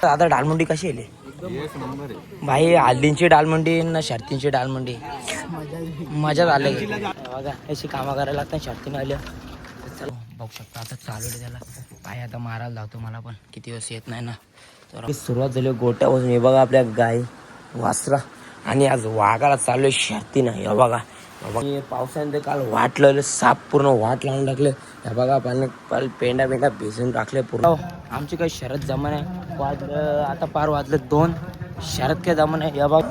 आता डालमुंडी कशी आहे भाई? हल्दींची डालमुंडी ना शर्तींची डालमुंडी मजा झाली बघा. अशी कामं करायला लागतात शर्तीने आल्या. चला बघू शकता आता चालू आहे त्याला. पाय आता मारायला लावतो मला पण, किती दिवस येत नाही ना. तर सुरुवात झाली गोट्यापासून. हे बघा आपल्या गाय वासरा आणि आज वाघाला चालू आहे शर्तीनं. हे बघा पावसाने काल वाटलं साप पूर्ण वाट लावून टाकले. हे बघा पाणी पेंडा भिजून टाकले पूर्ण. आमची काही शरद जमान आहे. वाजलं आता पार वाजलं 2. शरद काय जमान आहे. हे बघा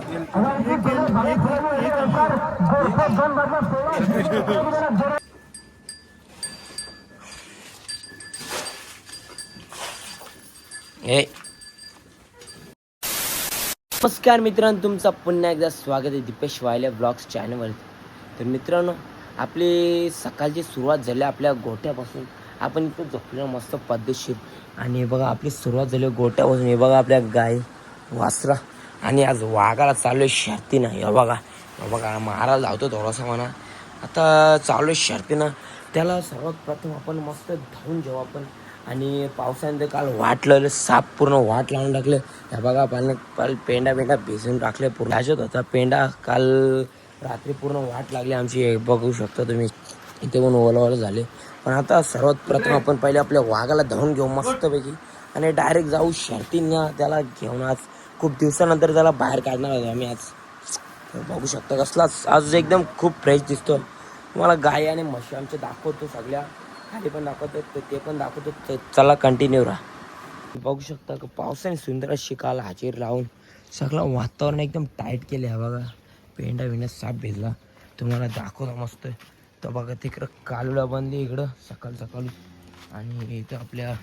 नमस्कार मित्रांनो, तुमचं पुन्हा एकदा स्वागत आहे दीपेश वायले ब्लॉग्स चॅनलवर. तर मित्रांनो, आपली सकाळची सुरुवात झाली आपल्या गोट्यापासून. आपण इथं झोपलेलं मस्त पद्धतशीर. आणि बघा आपली सुरुवात झाली गोट्यापासून. हे बघा आपल्या गाय वासरा आणि आज वाघाला चालू आहे शर्तीनं. हे बघा मारायला लावतो थोडासा म्हणा. आता चालू आहे शर्तीनं. त्याला सर्वात प्रथम आपण मस्त धावून जेव्हा आपण. आणि पावसाने काल वाटलं साप पूर्ण वाट लावून टाकले. ह्या बघा पाणी पेंडा भिजून टाकले पूर्ण. ह्याच्यात होता पेंडा. काल रात्री पूर्ण वाट लागली आमची. बघू शकता तुम्ही इथे पण ओलावलं झाले. पण आता सर्वात प्रथम आपण पहिले आपल्या वाघाला धावून घेऊ मस्तपैकी आणि डायरेक्ट जाऊ शर्तींना त्याला घेऊन. आज खूप दिवसानंतर त्याला बाहेर काढणार आहोत आम्ही आज. बघू शकता कसला आज एकदम खूप फ्रेश दिसतो. तुम्हाला गाय आणि म्हशी आमच्या दाखवतो, सगळ्या खाली पण दाखवतो, ते पण दाखवतो. चला कंटिन्यू राहा. बघू शकता की पावसाने सुंदर अशी काल हाजीर लावून सगळं वातावरण एकदम टाईट केले आहे. बघा पेंडा साप भिजला. तुम्हाला दाखवतो मस्त. तर बघा तिकडं कालुला बनली इकडं सकाळी. आणि इथं आपल्या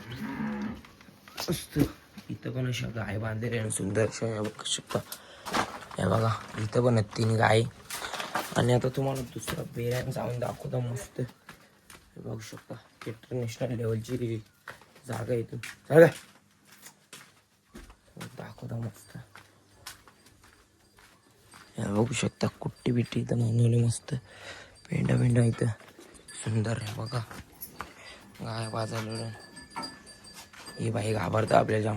इथं पण अशा गाय बांधलेल्या आणि सुंदर अशा बघू शकता. हे बघा इथं पण 3 गाय. आणि आता तुम्हाला दुसरा बेऱ्यान जाऊन दाखवतो मस्त. बघू शकता इंटरनॅशनल लेवलची जागा इथून जागा दाखवता मस्त. हे बघू शकता कुट्टी बिट्टी इथं मानवली मस्त. पेंडा इथं सुंदर आहे. बघा गाय बाजारला ही बाई घाबरतं आपल्या जाम.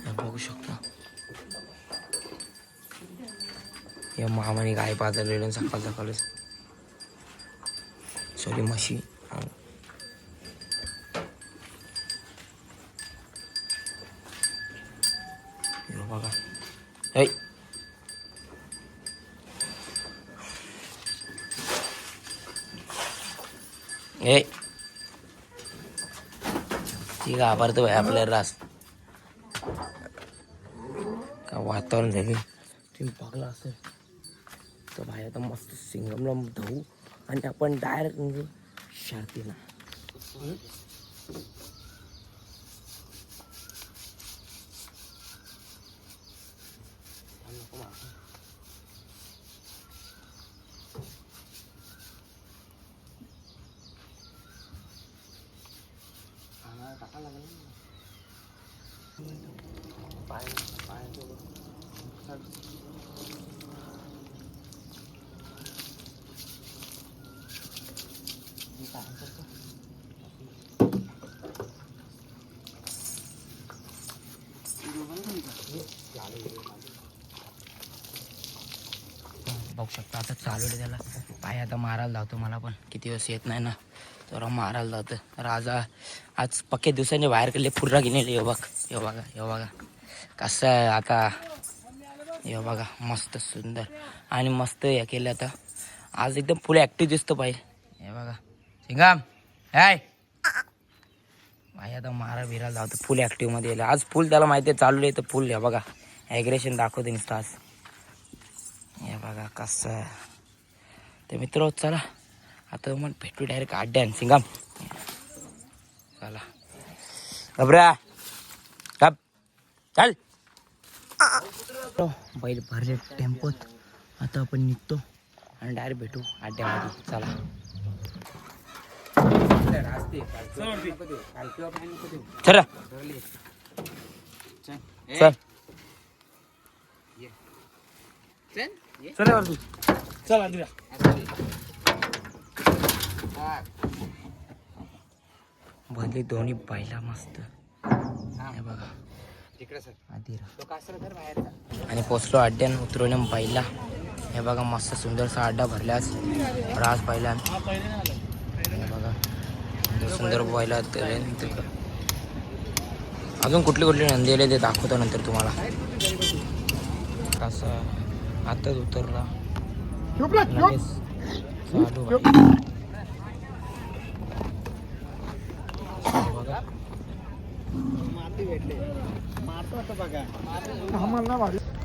हे बघू शकता या मामाने गाय बाजारलेलं सकाळच. सॉरी म्हशी. बघा ती घाबरतो भाई आपल्या रास का वातावरण झाले. तुम्ही बघला असेल तर भाई आता मस्त सिंगमला धावू आणि आपण डायरेक्ट म्हणजे शर्तीला. बघू शकता आता चालू आहे त्याला. पाय आता मारायला लावतो मला पण, किती दिवस येत नाही ना. तर मारायला लावतं राजा. आज पक्के दिवसांनी बाहेर केले फुर्रा घेणे. हे बघा कसं आहे आता. हे बघा मस्त सुंदर आणि मस्त हे केलं. आता आज एकदम फुल ॲक्टिव्ह दिसतो पाहिजे. हे बघा सिंगाम हाय भाई आता मारा बिरायला लावतो. फुल ॲक्टिव्हमध्ये येईल आज. फुल त्याला माहिती आहे चालू आहे तर फुल. हे बघा ॲग्रेशन दाखवते नुसतं आज. हे बघा कसं. तर मित्र चला आता मग भेटू डायरेक्ट अड्ड्यान सिंगाम. चला घबरा गप चल. बैल भरले टेम्पोत. आता आपण निघतो आणि डायरेक्ट भेटू अड्ड्यामध्ये. चला चला चला भले दोन्ही बैला मस्त. हे बघा तिकडे सर आदिरा. तो कासरा कर बाहेरचा. आणि पोचलो अड्ड्यान उतरवल्या पहिला. हे बघा मस्त सुंदरसा अड्डा भरल्यास राज पहिला. हे बघा सुंदर पहिला. अजून कुठली कुठली नंदी आले ते दाखवतो नंतर तुम्हाला. कसं आताच उतरला लगेच चालू भाई. बघा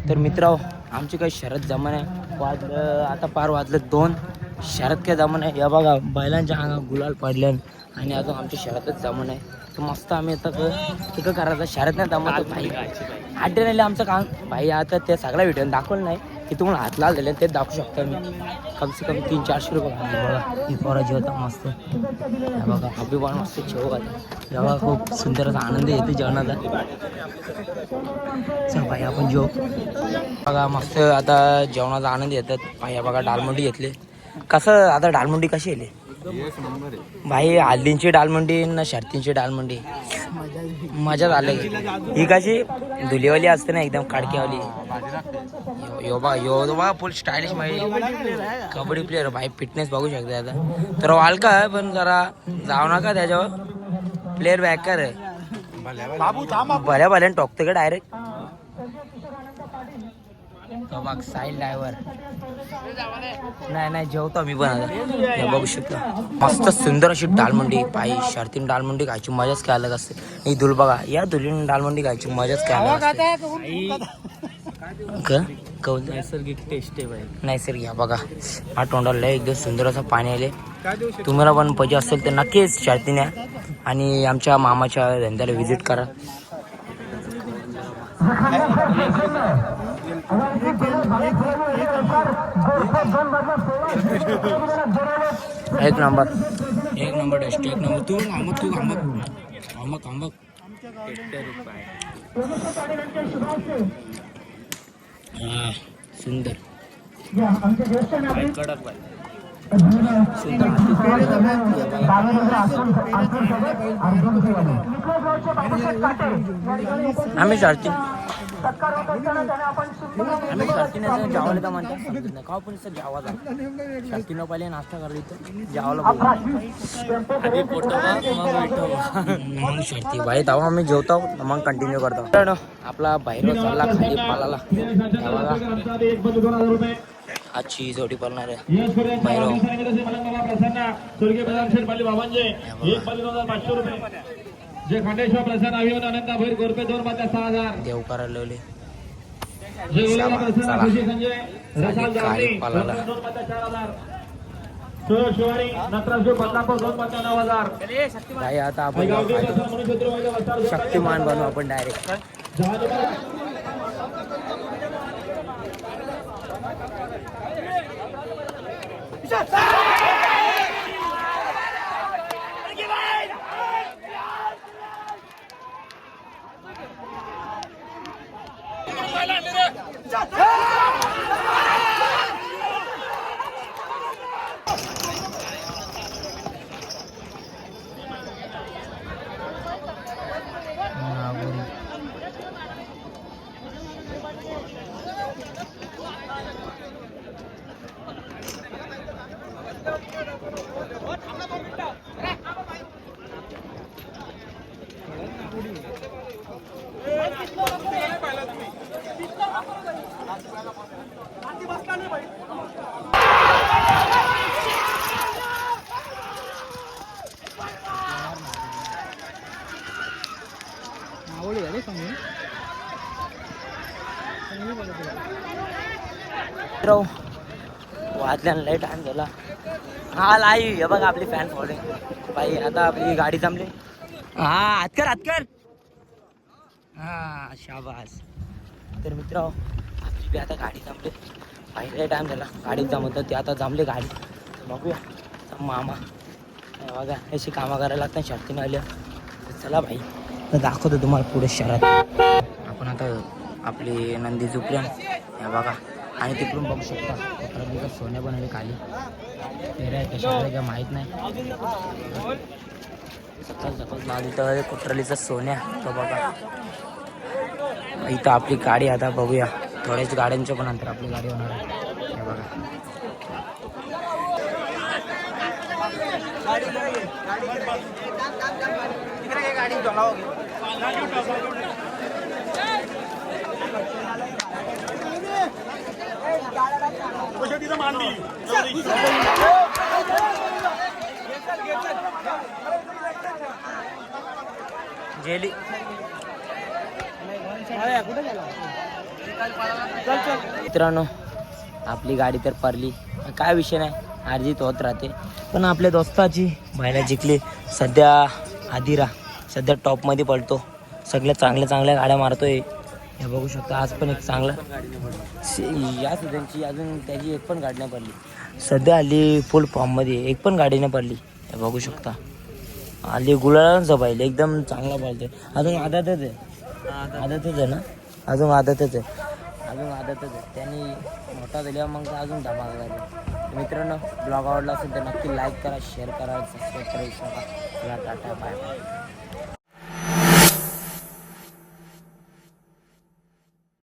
तर मित्रांनो आमची काही शरद जमा नाही. वाजलं आता पार वाजलं 2. शरद काय जमा नाही. या बघा बैलांच्या अंगा गुलाल पडल्या आणि अजून आमची शरदच जमा नाही. तर मस्त आम्ही आता तिकडं करायचं. शरद नाही जमत भाई. अड्डे नाही आमचं काम भाई. आता ते सगळा व्हिडिओ दाखवलं नाही की तुम्हाला हात लाल दिले ते दाखवू शकतो मी. कमसे कम 300-400 रुपये बघा. ही पोरा जेवता मस्त. बघा अभि पण मस्त जेव आता. जेव्हा खूप सुंदर असा आनंद येते जेवणाचा. चल भाई आपण जेव. बघा मस्त आता जेवणाचा आनंद येतात भाई. बघा डालमुंडी घेतली. कसं आता डालमुंडी कशी येते भाई? हल्दींची डालमुंडी ना शर्तींची डालमुंडी मजा झाली. ही कशी धुलीवाली असते ना एकदम काडक्यावाली. यो बघा फुल स्टायलिश माहिती. कबड्डी प्लेअर भाई. फिटनेस बघू शकते आता. तर हलका आहे पण जरा जाऊ नका त्याच्यावर. प्लेअर बॅकर भल्या भल्याने टोकते का डायरेक्ट. तो बघ साईड ड्रायव्हर. नाही जेवतो मी पण आता. बघू शकता मस्त सुंदर अशी डालमुंडी पायी. शर्तीन डालमुंडी खायची मजाच काय अलग असते. ही धुल बघा. या धुलीने डालमुंडी खायची मजाच काय अलग असते. नैसर्गिक टेस्ट आहे भाई. नैसर्गिक बघा हा तोंडाला एकदम सुंदर असं पाणी आले. तुम्हाला पण पाहिजे असेल तर नक्कीच शर्तीने आणि आमच्या मामाच्या धंद्याला व्हिजिट करा. एक नंबर टेस्ट. एक नंबर. तू आंबक हा सुंदर कडक बाई. आम्ही शर्ती जेवायला तर म्हणतात का पण जेवा जा. शर्तीनं पहिले नाश्ता करायला इथं जेवायला मग शर्ती भाई. तेव्हा आम्ही जेवतो मग कंटिन्यू करतो. आपला बाहेर चालला खाली पालाला. आजची जोडी पळणार आहे भैरव. देव करायला लावले. खाली पालाला भाई. आता आपण शक्तिमान बनवू आपण डायरेक्ट. वाजल्यानं लय टाइम झाला. हा लाई हे बघा आपली फॅन फॉलोइंग बाई. आता आपली गाडी थांबली. हा हातकर हा शाबास. तर मित्र आपली आता गाडी थांबली. लय टाइम झाला गाडीत जमत. ते आता जमले गाडी. बघूया मामा बघा अशी कामं करायला लागतात शर्तीने आल्या. चला भाई तर दाखवतो तुम्हाला पुढे शहरात. आपण आता आपली नंदी झुकल्या हे बघा. आणि तिकडून बघू शकता तिथं सोन्या बनवले खाली. फेऱ्या कशा काय माहीत नाही. सकाळ सकाळ नादित कुट्रलीचा सोन्या तो बघा. इथं आपली गाडी आता बघूया, थोड्याच गाड्यांच्या पण अंतर आपली गाडी होणार आहे. हे बघा जेली मित्रांनो, आपली गाडी तर पडली, काय विषय नाही, अर्जित होत राहते. पण आपल्या दोस्ताची बायला जिंकली. सध्या आदिरा सध्या टॉपमध्ये पडतो, सगळ्या चांगल्या गाड्या मारतोय. हे बघू शकता, आज पण एक चांगला या सीझनची अजून त्याची एक पण गाडी नाही पडली. सध्या आली फुल फॉर्ममध्ये, एक पण गाडी नाही पडली. हे बघू शकता, आली गुलाळांचा बैल एकदम चांगला पळतोय. अजून आदतच आहे ना, अजून आदतच आहे. त्यांनी मोठा झाल्यावर मग अजून धमाका झाली. मित्रांनो, ब्लॉग आवडला असेल तर नक्की लाईक करा, शेअर करा, सबस्क्राईब करा. Tata bye.